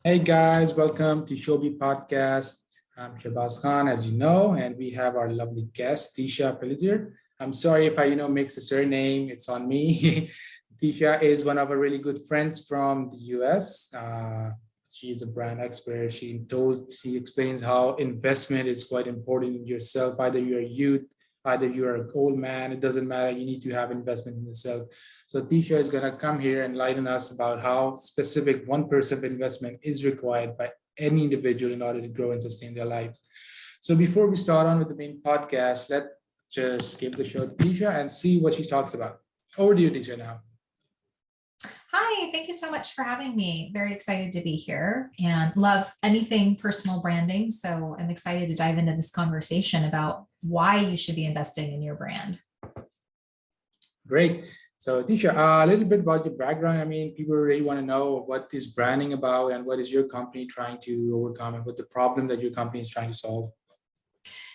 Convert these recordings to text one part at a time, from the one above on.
Hey guys, welcome to Shobi Podcast. I'm Shabazz Khan, as you know, and we have our lovely guest, Tisha Pelletier. I'm sorry if I, mix the surname. It's on me. Tisha is one of our really good friends from the US. She is a brand expert. She explains how investment is quite important in yourself. Either you're a youth, either you're an old man. It doesn't matter. You need to have investment in yourself. So Tisha is going to come here and enlighten us about how specific 1% of investment is required by any individual in order to grow and sustain their lives. So before we start on with the main podcast, let's just give the show to Tisha and see what she talks about. Over to you, Tisha, now. Hi, thank you so much for having me. Very excited to be here and love anything personal branding. So I'm excited to dive into this conversation about why you should be investing in your brand. Great. So Tisha, a little bit about your background. I mean, people really want to know what is branding about and what is your company trying to overcome and what the problem that your company is trying to solve.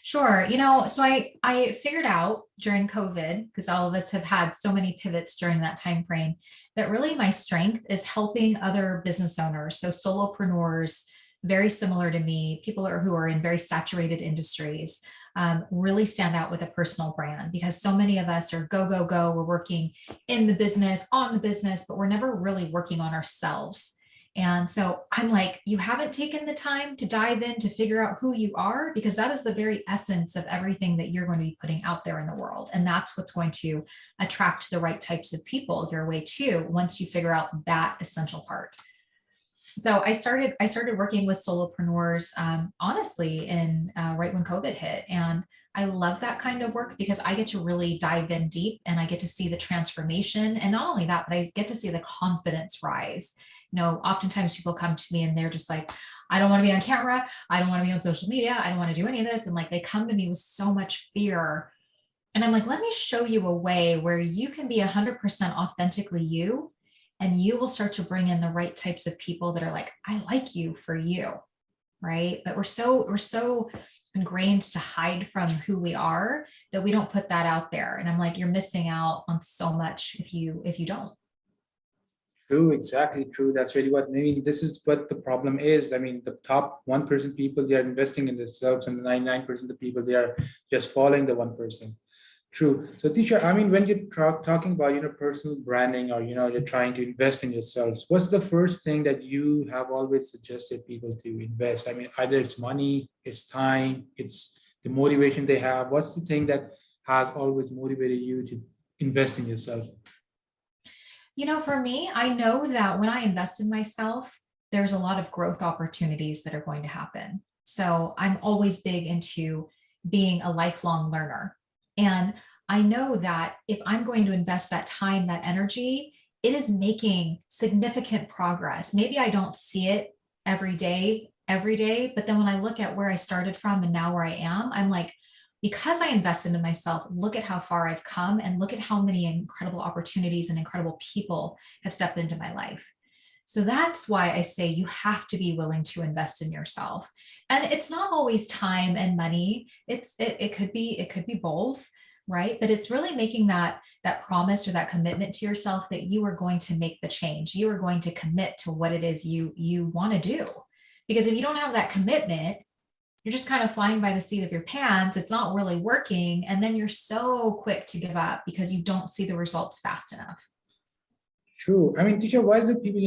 Sure. So I figured out during COVID, because all of us have had so many pivots during that time frame, that really my strength is helping other business owners. So solopreneurs, very similar to me, people who are in very saturated industries, really stand out with a personal brand because so many of us are go, go, go. We're working in the business, on the business, but we're never really working on ourselves. And so I'm like, you haven't taken the time to dive in to figure out who you are, because that is the very essence of everything that you're going to be putting out there in the world. And that's what's going to attract the right types of people your way too, once you figure out that essential part. So I started working with solopreneurs, honestly, in right when COVID hit. And I love that kind of work because I get to really dive in deep and I get to see the transformation. And not only that, but I get to see the confidence rise. Oftentimes people come to me and they're just like, I don't want to be on camera. I don't want to be on social media. I don't want to do any of this. And like, they come to me with so much fear. And I'm like, let me show you a way where you can be 100% authentically you, and you will start to bring in the right types of people that are like, I like you for you. Right. But we're so ingrained to hide from who we are that we don't put that out there. And I'm like, you're missing out on so much if you don't. True, exactly true. That's really what I mean. This is what the problem is. I mean, the top 1% people, they are investing in themselves, and the 99% of the people, they are just following the 1%. True. So, teacher, I mean, when you're talking about, personal branding or, you're trying to invest in yourselves, what's the first thing that you have always suggested people to invest? I mean, either it's money, it's time, it's the motivation they have. What's the thing that has always motivated you to invest in yourself? For me, I know that when I invest in myself, there's a lot of growth opportunities that are going to happen. So I'm always big into being a lifelong learner. And I know that if I'm going to invest that time, that energy, it is making significant progress. Maybe I don't see it every day, but then when I look at where I started from and now where I am, I'm like, because I invest into myself, look at how far I've come and look at how many incredible opportunities and incredible people have stepped into my life. So that's why I say you have to be willing to invest in yourself. And it's not always time and money. It could be both, right? But it's really making that promise or that commitment to yourself that you are going to make the change. You are going to commit to what it is you want to do. Because if you don't have that commitment, you're just kind of flying by the seat of your pants. It's not really working. And then you're so quick to give up because you don't see the results fast enough. True. I mean, teacher, why do people,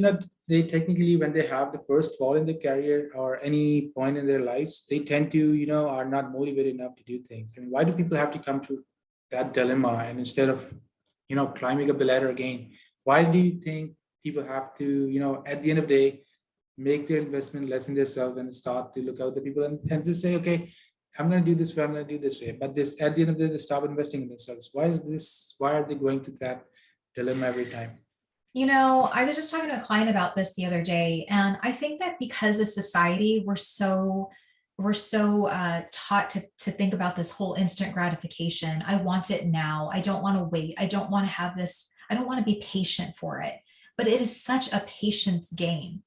they technically, when they have the first fall in their career or any point in their lives, they tend to, are not motivated enough to do things. I mean, why do people have to come to that dilemma and instead of, climbing up the ladder again? Why do you think people have to, at the end of the day, make their investment less in themselves and start to look out the people and just say, okay, I'm going to do this way, I'm going to do this way. But this, at the end of the day, they stop investing in themselves. Why are they going to that dilemma every time? I was just talking to a client about this the other day, and I think that because as society, we're so taught to think about this whole instant gratification. I want it now. I don't want to wait. I don't want to have this. I don't want to be patient for it. But it is such a patience game.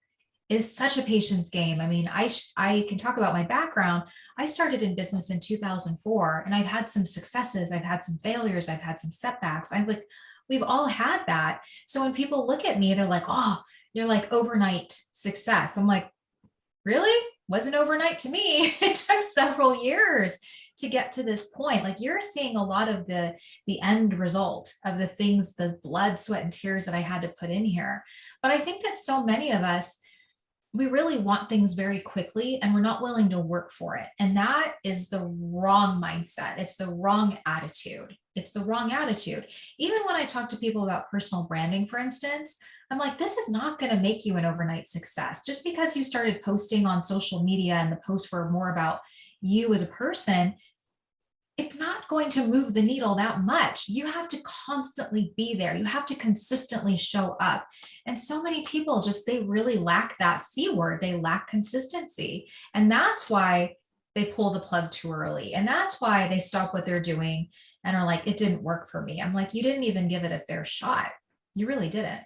It is such a patience game. I mean, I can talk about my background. I started in business in 2004, and I've had some successes. I've had some failures. I've had some setbacks. We've all had that. So when people look at me, they're like, oh, you're like overnight success. I'm like, really? Wasn't overnight to me. It took several years to get to this point. Like you're seeing a lot of the end result of the things, the blood, sweat, and tears that I had to put in here. But I think that so many of us, we really want things very quickly and we're not willing to work for it. And that is the wrong mindset. It's the wrong attitude. It's the wrong attitude. Even when I talk to people about personal branding, for instance, I'm like, this is not going to make you an overnight success. Just because you started posting on social media and the posts were more about you as a person, it's not going to move the needle that much. You have to constantly be there. You have to consistently show up. And so many people just, they really lack that C word. They lack consistency. And that's why they pull the plug too early. And that's why they stop what they're doing and are like, it didn't work for me. I'm like, you didn't even give it a fair shot. You really didn't.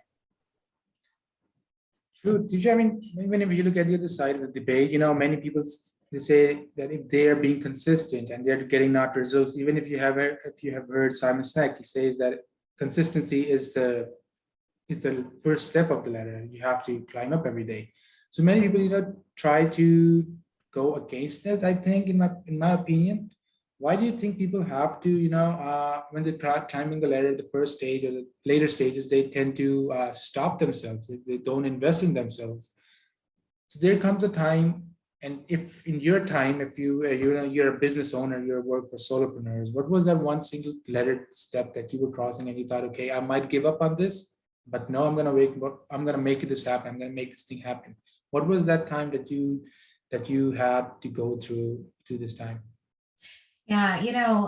True. Tisha, I mean, even if you look at the other side of the debate, many people they say that if they are being consistent and they're getting not results, even if you have heard Simon Sinek, he says that consistency is the first step of the ladder. You have to climb up every day. So many people, try to go against it. I think, in my opinion, why do you think people have to, when they try climbing the ladder, the first stage or the later stages, they tend to stop themselves. They don't invest in themselves. So there comes a time, and if in your time, if you're a business owner, you work for solopreneurs, what was that one single ladder step that you were crossing and you thought, okay, I might give up on this, but no, I'm gonna make this happen. I'm gonna make this thing happen. What was that time that you had to go through to this time? Yeah,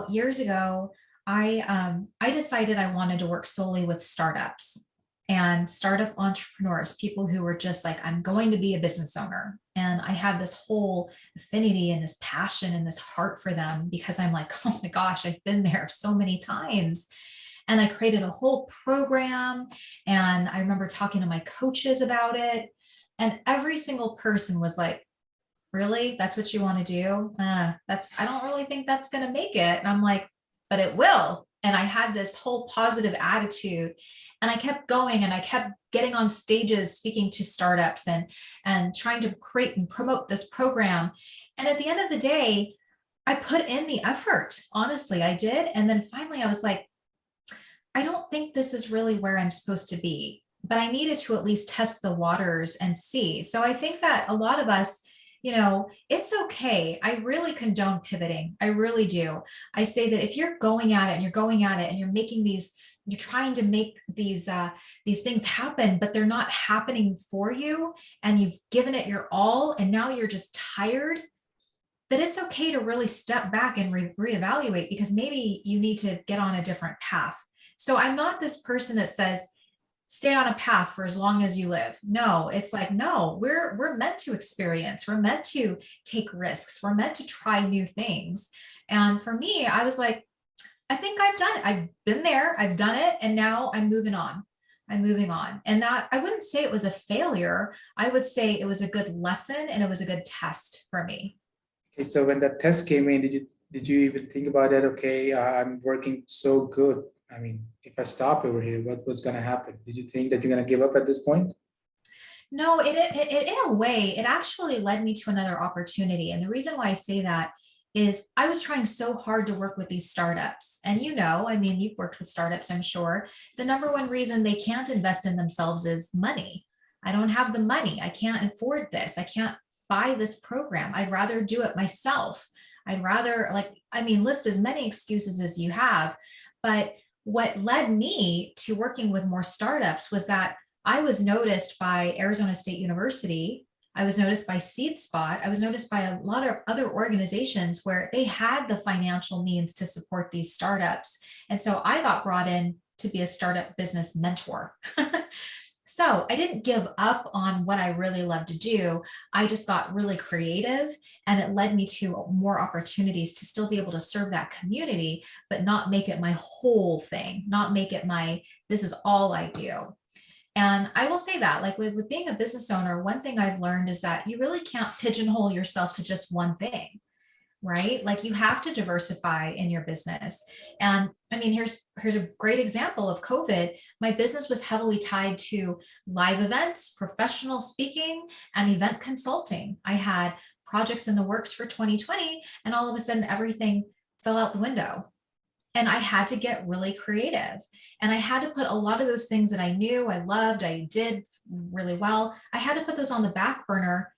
years ago, I decided I wanted to work solely with startups and startup entrepreneurs, people who were just like, I'm going to be a business owner. And I had this whole affinity and this passion and this heart for them because I'm like, oh my gosh, I've been there so many times. And I created a whole program. And I remember talking to my coaches about it. And every single person was like, really? That's what you want to do? I don't really think that's going to make it. And I'm like, but it will. And I had this whole positive attitude and I kept going and I kept getting on stages, speaking to startups and trying to create and promote this program. And at the end of the day, I put in the effort. Honestly, I did. And then finally I was like, I don't think this is really where I'm supposed to be, but I needed to at least test the waters and see. So I think that a lot of us, it's okay. I really condone pivoting. I really do. I say that if you're going at it and you're going at it and you're making you're trying to make these things happen, but they're not happening for you and you've given it your all and now you're just tired, that it's okay to really step back and reevaluate because maybe you need to get on a different path. So I'm not this person that says, stay on a path for as long as you live. No, it's like, no, we're meant to experience. We're meant to take risks. We're meant to try new things. And for me, I was like, I think I've done it. I've been there, I've done it. And now I'm moving on. I'm moving on. And that I wouldn't say it was a failure. I would say it was a good lesson and it was a good test for me. Okay, so when that test came in, did you even think about that? Okay, I'm working so good. I mean, if I stop over here, what was going to happen? Did you think that you're going to give up at this point? No, it in a way, it actually led me to another opportunity. And the reason why I say that is I was trying so hard to work with these startups. And I mean, you've worked with startups, I'm sure. The number one reason they can't invest in themselves is money. I don't have the money. I can't afford this. I can't buy this program. I'd rather do it myself. I'd rather list as many excuses as you have. But what led me to working with more startups was that I was noticed by Arizona State University. I was noticed by Seed Spot. I was noticed by a lot of other organizations where they had the financial means to support these startups. And so I got brought in to be a startup business mentor. So I didn't give up on what I really love to do. I just got really creative and it led me to more opportunities to still be able to serve that community, but not make it my whole thing, not make it this is all I do. And I will say that with being a business owner, one thing I've learned is that you really can't pigeonhole yourself to just one thing. right? Like you have to diversify in your business. And I mean, here's a great example of COVID. My business was heavily tied to live events, professional speaking, and event consulting. I had projects in the works for 2020, and all of a sudden everything fell out the window. And I had to get really creative. And I had to put a lot of those things that I knew, I loved, I did really well. I had to put those on the back burner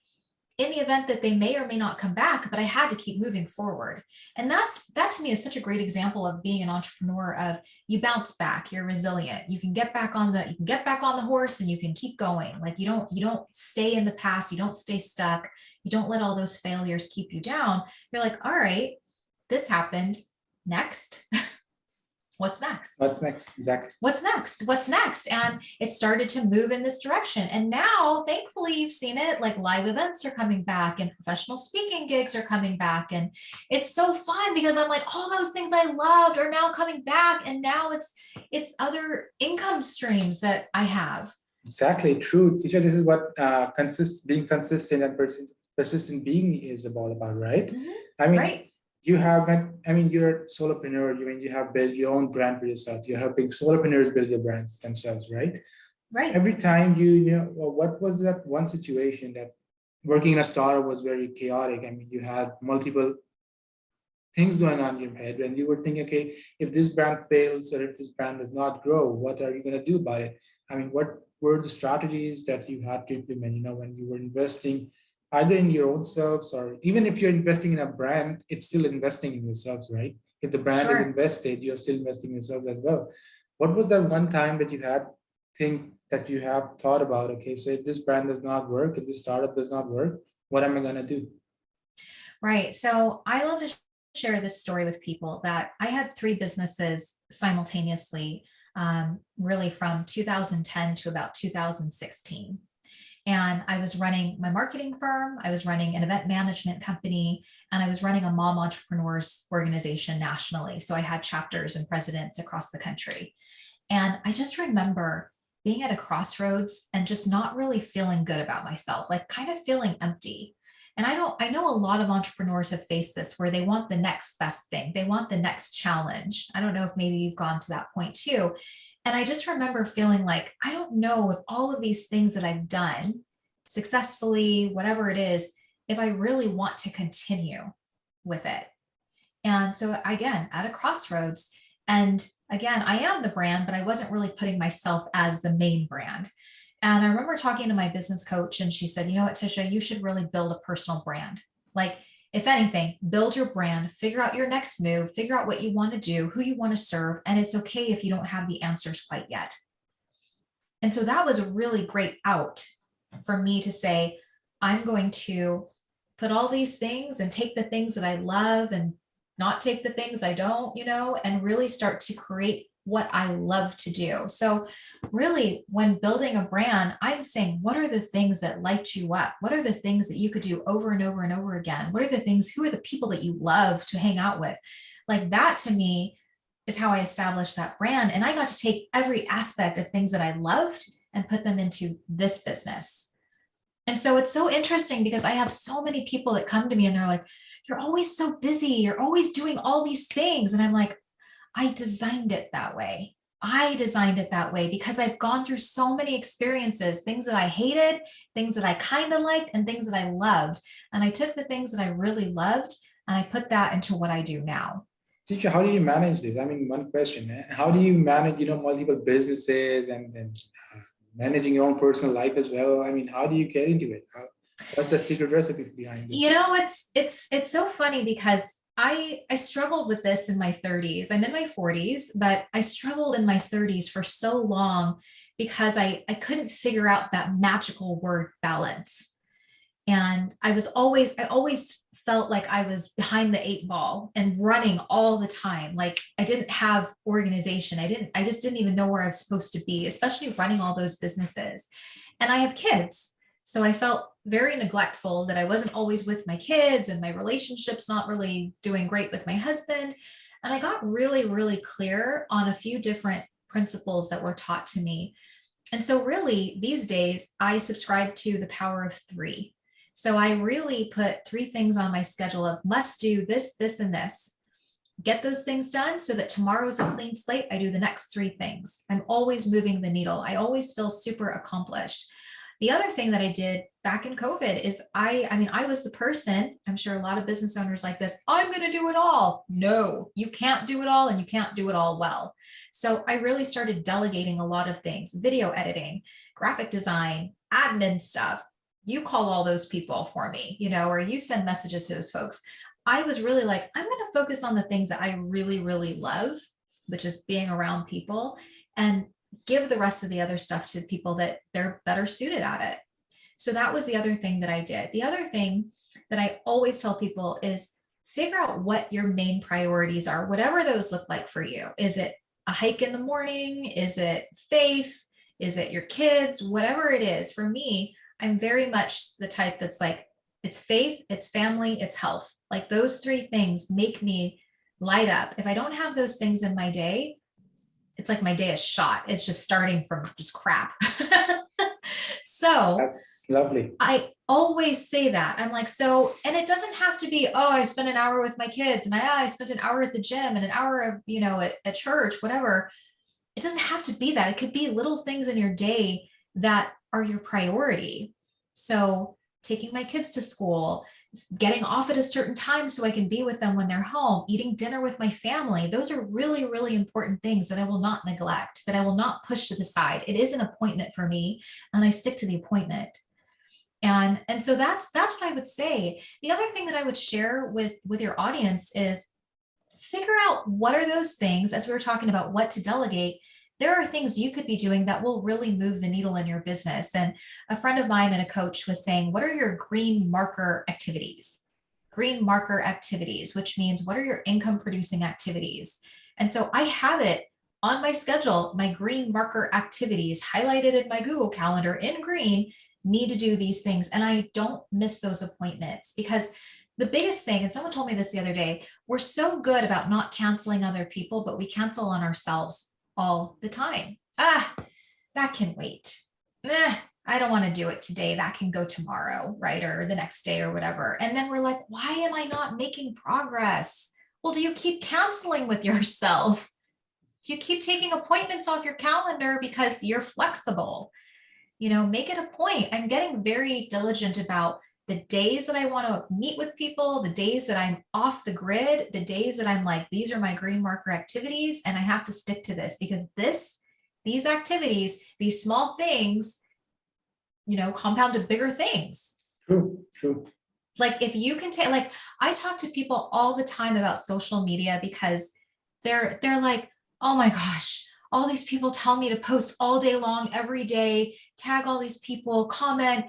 in the event that they may or may not come back, but I had to keep moving forward. And that to me is such a great example of being an entrepreneur. Of you bounce back, you're resilient, you can get back on the horse, and you can keep going. Like you don't stay in the past, you don't stay stuck, you don't let all those failures keep you down. You're like, all right, this happened. Next. What's next? What's next? Exactly. What's next? What's next? And it started to move in this direction. And now, thankfully, you've seen it, like live events are coming back and professional speaking gigs are coming back. And it's so fun because I'm like, all those things I loved are now coming back. And now it's other income streams that I have. Exactly. True. Tisha, this is what being consistent and persistent being is all about, right? Mm-hmm. I mean, right. you're a solopreneur. You have built your own brand for yourself. You're helping solopreneurs build your brands themselves, right? Right. Every time what was that one situation that working in a startup was very chaotic? I mean, you had multiple things going on in your head, and you were thinking, okay, if this brand fails or if this brand does not grow, what are you going to do about it? I mean, what were the strategies that you had to implement, when you were investing either in your own selves, or even if you're investing in a brand, it's still investing in yourselves, right? If the brand is invested, you're still investing in yourselves as well. What was that one time that you have thought about, okay, so if this brand does not work, if this startup does not work, what am I going to do? Right. So I love to share this story with people that I had 3 businesses simultaneously, really from 2010 to about 2016. And I was running my marketing firm, I was running an event management company, and I was running a mom entrepreneurs organization nationally. So I had chapters and presidents across the country. And I just remember being at a crossroads and just not really feeling good about myself, like kind of feeling empty. And I know a lot of entrepreneurs have faced this, where they want the next best thing. They want the next challenge. I don't know if maybe you've gone to that point too. And I just remember feeling like, I don't know if all of these things that I've done successfully, whatever it is, if I really want to continue with it. And so again, at a crossroads, and again, I am the brand, but I wasn't really putting myself as the main brand. And I remember talking to my business coach, and she said, you know what, Tisha, you should really build a personal brand. Like, if anything, build your brand, figure out your next move, figure out what you want to do, who you want to serve. And it's okay if you don't have the answers quite yet. And so that was a really great out for me to say, I'm going to put all these things and take the things that I love and not take the things I don't, and really start to create what I love to do. So really, when building a brand, I'm saying, what are the things that light you up? What are the things that you could do over and over and over again? What are the things, who are the people that you love to hang out with? Like that to me is how I established that brand. And I got to take every aspect of things that I loved and put them into this business. And so it's so interesting because I have so many people that come to me and they're like, you're always so busy. You're always doing all these things. And I'm like, I designed it that way. I designed it that way because I've gone through so many experiences, things that I hated, things that I kind of liked, and things that I loved. And I took the things that I really loved and I put that into what I do now. Tisha, how do you manage this? I mean, one question, how do you manage, multiple businesses and managing your own personal life as well? I mean, how do you get into it? What's the secret recipe behind this? It's so funny because I struggled with this in my 30s. I'm in my 40s, but I struggled in my 30s for so long because I couldn't figure out that magical word balance. And I always felt like I was behind the 8 ball and running all the time. Like I didn't have organization. I just didn't even know where I was supposed to be, especially running all those businesses. And I have kids. So I felt very neglectful that I wasn't always with my kids and my relationship's not really doing great with my husband. And I got really, really clear on a few different principles that were taught to me. And so really these days I subscribe to the power of 3. So I really put 3 things on my schedule of must do this, this, and this. Get those things done so that tomorrow's a clean slate. I do the next 3 things. I'm always moving the needle. I always feel super accomplished. The other thing that I did back in COVID is I was the person, I'm sure a lot of business owners like this, I'm going to do it all. No, you can't do it all, and you can't do it all well. So I really started delegating a lot of things: video editing, graphic design, admin stuff. You call all those people for me, or you send messages to those folks. I was really like, I'm going to focus on the things that I really, really love, which is being around people, and give the rest of the other stuff to people that they're better suited at it. So that was the other thing that I did. The other thing that I always tell people is figure out what your main priorities are, whatever those look like for you. Is it a hike in the morning? Is it faith? Is it your kids? Whatever it is. For me, I'm very much the type that's like, it's faith, it's family, it's health. Like those 3 things make me light up. If I don't have those things in my day, it's like my day is shot. It's just starting from just crap. So That's lovely. I always say that. I'm like, so, and it doesn't have to be, oh, I spent an hour with my kids, and I spent an hour at the gym and an hour of, at church, whatever. It doesn't have to be that. It could be little things in your day that are your priority. So taking my kids to school, getting off at a certain time so I can be with them when they're home, eating dinner with my family. Those are really, really important things that I will not neglect, that I will not push to the side. It is an appointment for me, and I stick to the appointment. And so that's what I would say. The other thing that I would share with your audience is figure out what are those things, as we were talking about what to delegate. There are things you could be doing that will really move the needle in your business. And a friend of mine and a coach was saying, what are your green marker activities? Green marker activities, which means what are your income producing activities? And so I have it on my schedule, my green marker activities highlighted in my Google Calendar in green, need to do these things. And I don't miss those appointments, because the biggest thing, and someone told me this the other day, we're so good about not canceling other people, but we cancel on ourselves all the time. That can wait. I don't want to do it today. That can go tomorrow, right? Or the next day or whatever. And then we're like, why am I not making progress? Well, do you keep canceling with yourself? Do you keep taking appointments off your calendar because you're flexible? Make it a point. I'm getting very diligent about the days that I want to meet with people, the days that I'm off the grid, the days that I'm like, these are my green marker activities, and I have to stick to this, because these activities, these small things, compound to bigger things. True. Like if you can take, like I talk to people all the time about social media, because they're like, oh my gosh, all these people tell me to post all day long, every day, tag all these people, comment.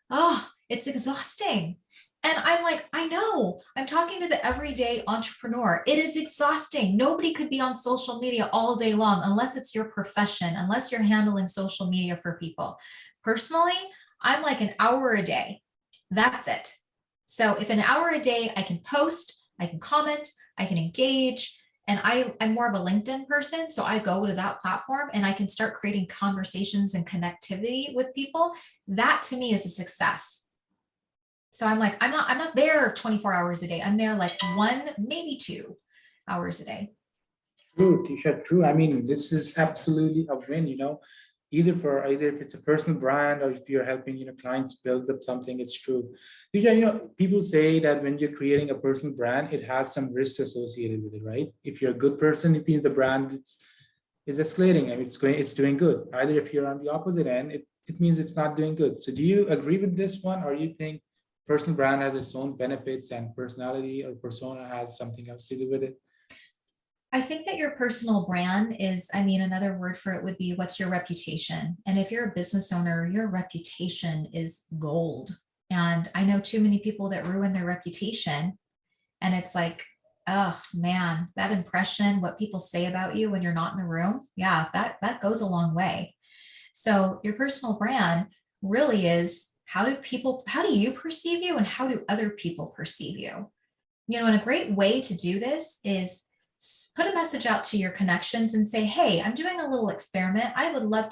Oh, it's exhausting. And I'm like, I know, I'm talking to the everyday entrepreneur. It is exhausting. Nobody could be on social media all day long unless it's your profession, unless you're handling social media for people. Personally, I'm like an hour a day. That's it. So if an hour a day, I can post, I can comment, I can engage. And I'm more of a LinkedIn person. So I go to that platform and I can start creating conversations and connectivity with people. That to me is a success. So I'm like, I'm not there 24 hours a day. I'm there like 1, maybe 2 hours a day. True, Tisha, true. I mean, this is absolutely a win, either if it's a personal brand or if you're helping, clients build up something, it's true. Tisha, people say that when you're creating a personal brand, it has some risks associated with it, right? If you're a good person, it means the brand is escalating and it's doing good. Either if you're on the opposite end, it means it's not doing good. So do you agree with this one, or you think personal brand has its own benefits and personality or persona has something else to do with it? I think that your personal brand is, another word for it would be, what's your reputation? And if you're a business owner, your reputation is gold. And I know too many people that ruin their reputation. And it's like, oh man, that impression, what people say about you when you're not in the room. Yeah, that goes a long way. So your personal brand really is, how do you perceive you, and how do other people perceive you? And a great way to do this is put a message out to your connections and say, hey, I'm doing a little experiment. I would love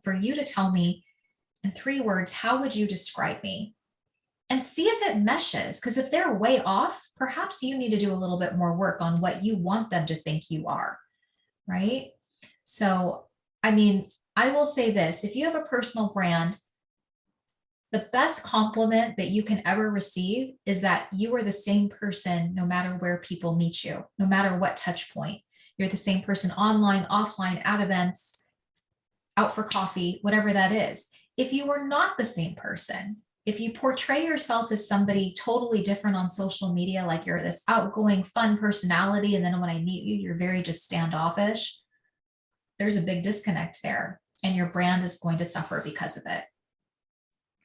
for you to tell me in 3 words, how would you describe me? and see if it meshes. Because if they're way off, perhaps you need to do a little bit more work on what you want them to think you are, right? So, I mean, I will say this, if you have a personal brand, the best compliment that you can ever receive is that you are the same person no matter where people meet you, no matter what touch point. You're the same person online, offline, at events, out for coffee, whatever that is. If you are not the same person, if you portray yourself as somebody totally different on social media, like you're this outgoing, fun personality, and then when I meet you, you're very just standoffish, there's a big disconnect there, and your brand is going to suffer because of it.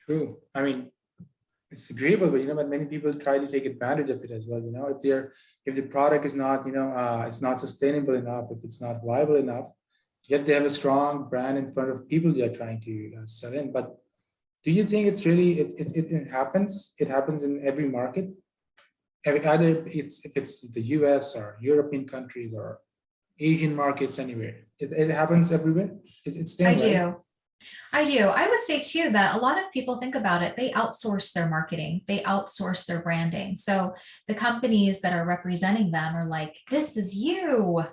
True. I mean, it's agreeable, but but many people try to take advantage of it as well. If the product is not, it's not sustainable enough, if it's not viable enough, yet they have a strong brand in front of people they are trying to sell in. But do you think it's really it happens? It happens in every market. Either if it's the U.S. or European countries or Asian markets, anywhere. It happens everywhere. It's I them, right? do. I do. I would say too that a lot of people think about it, they outsource their marketing, they outsource their branding. So the companies that are representing them are like, this is you.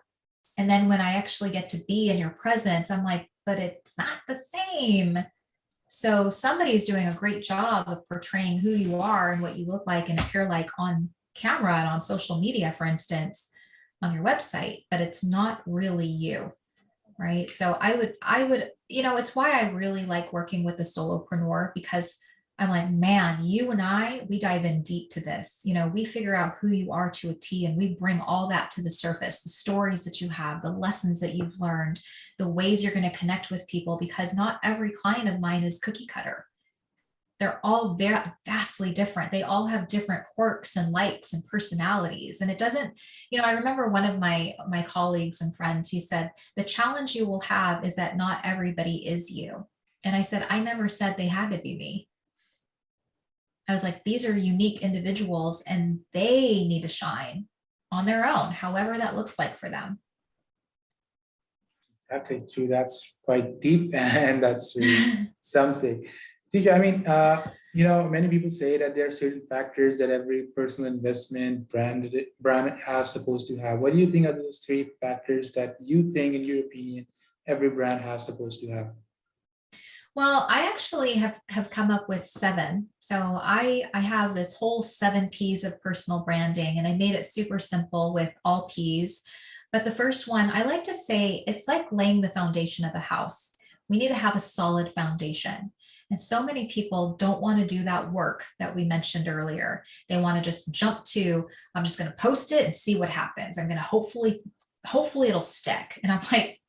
And then when I actually get to be in your presence, I'm like, but it's not the same. So somebody's doing a great job of portraying who you are and what you look like and appear like on camera and on social media, for instance, on your website, but it's not really you. Right. So I would, it's why I really like working with the solopreneur, because I'm like, man, you and we dive in deep to this. We figure out who you are to a T, and we bring all that to the surface, the stories that you have, the lessons that you've learned, the ways you're going to connect with people, because not every client of mine is cookie cutter. They're all very vastly different. They all have different quirks and likes and personalities. And it doesn't, I remember one of my colleagues and friends, he said, the challenge you will have is that not everybody is you. And I said, I never said they had to be me. I was like, these are unique individuals and they need to shine on their own, however that looks like for them. Exactly true. That's quite deep, and that's really something. Tisha, I mean, many people say that there are certain factors that every personal investment brand has supposed to have. What do you think are those three factors that you think, in your opinion, every brand has supposed to have? Well, I actually have come up with 7. So I have this whole 7 P's of personal branding, and I made it super simple with all P's. But the first one, I like to say, it's like laying the foundation of a house. We need to have a solid foundation. And so many people don't want to do that work that we mentioned earlier. They want to just jump to, I'm just going to post it and see what happens. I'm going to hopefully it'll stick. And I'm like,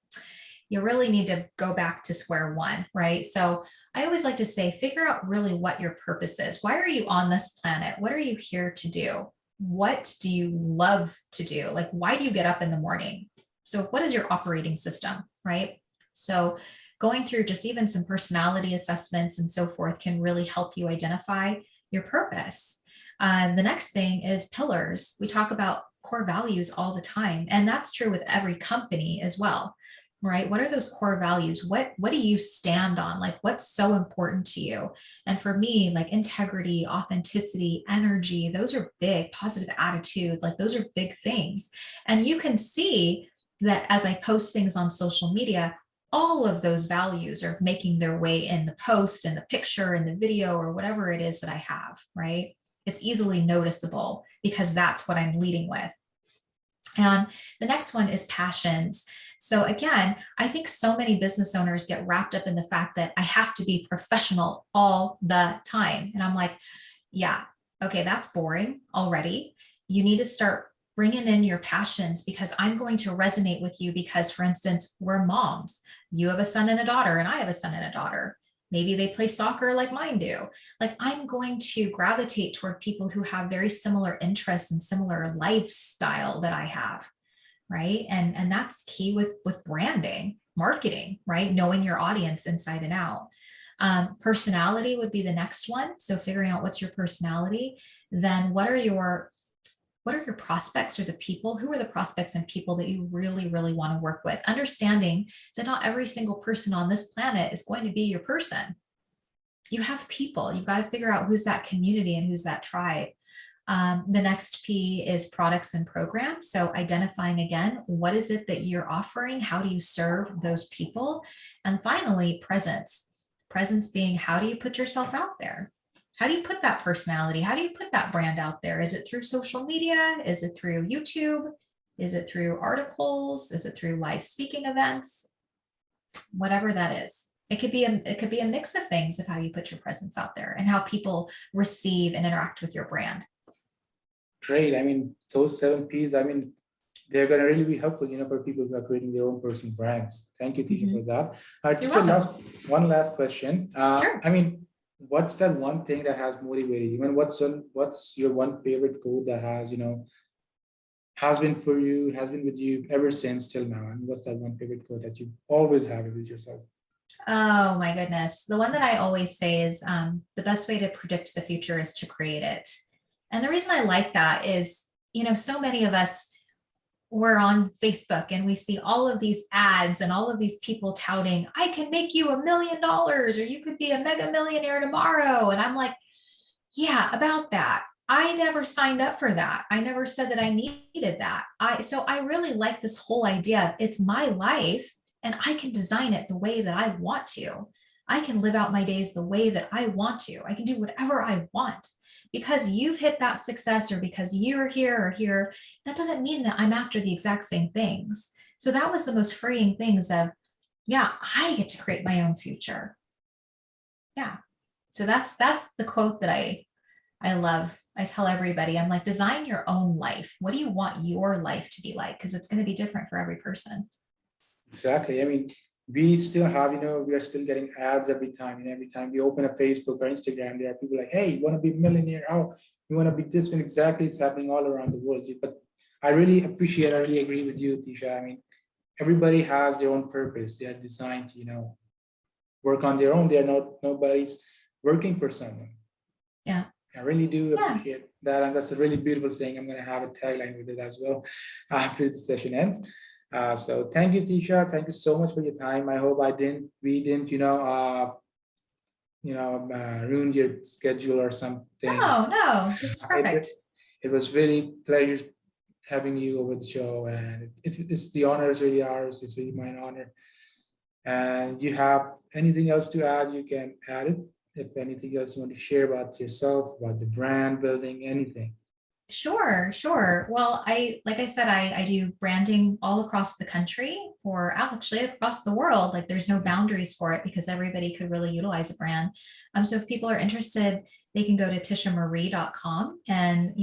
you really need to go back to square one, right? So I always like to say, figure out really what your purpose is. Why are you on this planet? What are you here to do? What do you love to do? Like, why do you get up in the morning? So what is your operating system, right? So going through just even some personality assessments and so forth can really help you identify your purpose. The next thing is pillars. We talk about core values all the time, and that's true with every company as well, right? What are those core values? What do you stand on? Like, what's so important to you? And for me, like integrity, authenticity, energy, those are big. Positive attitude, like those are big things. And you can see that as I post things on social media, all of those values are making their way in the post and the picture and the video or whatever it is that I have, right? It's easily noticeable because that's what I'm leading with. And the next one is passions. So again, I think so many business owners get wrapped up in the fact that I have to be professional all the time. And I'm like, yeah, okay, that's boring already. You need to start bringing in your passions, because I'm going to resonate with you because, for instance, we're moms. You have a son and a daughter, and I have a son and a daughter. Maybe they play soccer like mine do. Like, I'm going to gravitate toward people who have very similar interests and similar lifestyle that I have, right? And that's key with branding, marketing, right? Knowing your audience inside and out. Personality would be the next one. So figuring out what's your personality, then what are your prospects, or the people? Who are the prospects and people that you really, really want to work with? Understanding that not every single person on this planet is going to be your person. You have people. You've got to figure out who's that community and who's that tribe. The next P is products and programs. So identifying again, what is it that you're offering? How do you serve those people? And finally, presence. Presence being, how do you put yourself out there? How do you put that personality? How do you put that brand out there? Is it through social media? Is it through YouTube? Is it through articles? Is it through live speaking events? Whatever that is. It could be a mix of things of how you put your presence out there and how people receive and interact with your brand. Great. I mean, those 7 Ps, I mean, they're going to really be helpful, for people who are creating their own personal brands. Thank you, Tisha, for that. Tisha, one last question. Sure. I mean, what's that one thing that has motivated you? And what's your one favorite quote that has been for you, has been with you ever since till now? And what's that one favorite quote that you always have with yourself? Oh my goodness. The one that I always say is the best way to predict the future is to create it. And the reason I like that is, so many of us were on Facebook and we see all of these ads and all of these people touting, I can make you $1 million or you could be a mega millionaire tomorrow. And I'm like, yeah, about that. I never signed up for that. I never said that I needed that. So I really like this whole idea of it's my life and I can design it the way that I want to. I can live out my days the way that I want to. I can do whatever I want. Because you've hit that success or because you're here or here, that doesn't mean that I'm after the exact same things. So that was the most freeing things of, yeah, I get to create my own future. Yeah. So that's the quote that I love. I tell everybody, I'm like, design your own life. What do you want your life to be like? Because it's going to be different for every person. Exactly. I mean, we still have, we are still getting ads every time. Every time we open a Facebook or Instagram, there are people like, hey, you want to be a millionaire? Oh, you want to be this one? Exactly. It's happening all around the world. But I really agree with you, Tisha. I mean, everybody has their own purpose. They are designed to, work on their own. They are nobody's working for someone. Yeah. I really do appreciate that. And that's a really beautiful saying. I'm going to have a tagline with it as well after the session ends. So thank you, Tisha. Thank you so much for your time. I hope we didn't, ruin your schedule or something. No, this is perfect. It was really pleasure having you over the show, and it's the honor is really ours. It's really my honor. And you have anything else to add, you can add it. If anything else you want to share about yourself, about the brand building, anything. Sure. Well, like I said, I do branding all across the country or actually across the world. Like there's no boundaries for it because everybody could really utilize a brand. So if people are interested, they can go to tishamarie.com and,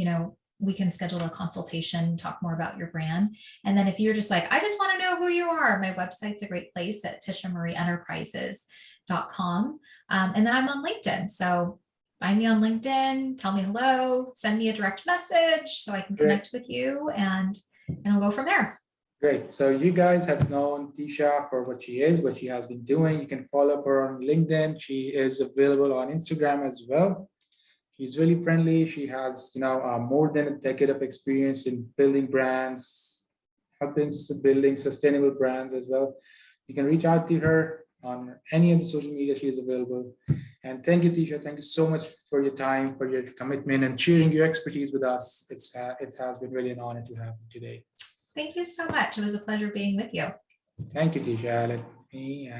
we can schedule a consultation, talk more about your brand. And then if you're just like, I just want to know who you are, my website's a great place at tishamarieEnterprises.com. And then I'm on LinkedIn. So find me on LinkedIn, tell me hello, send me a direct message so I can connect with you and we'll go from there. Great. So you guys have known Tisha for what she is, what she has been doing. You can follow her on LinkedIn. She is available on Instagram as well. She's really friendly. She has, more than a decade of experience in building brands, building sustainable brands as well. You can reach out to her on any of the social media. She is available. And thank you, Tisha. Thank you so much for your time, for your commitment and sharing your expertise with us. It has been really an honor to have you today. Thank you so much. It was a pleasure being with you. Thank you, Tisha. Let me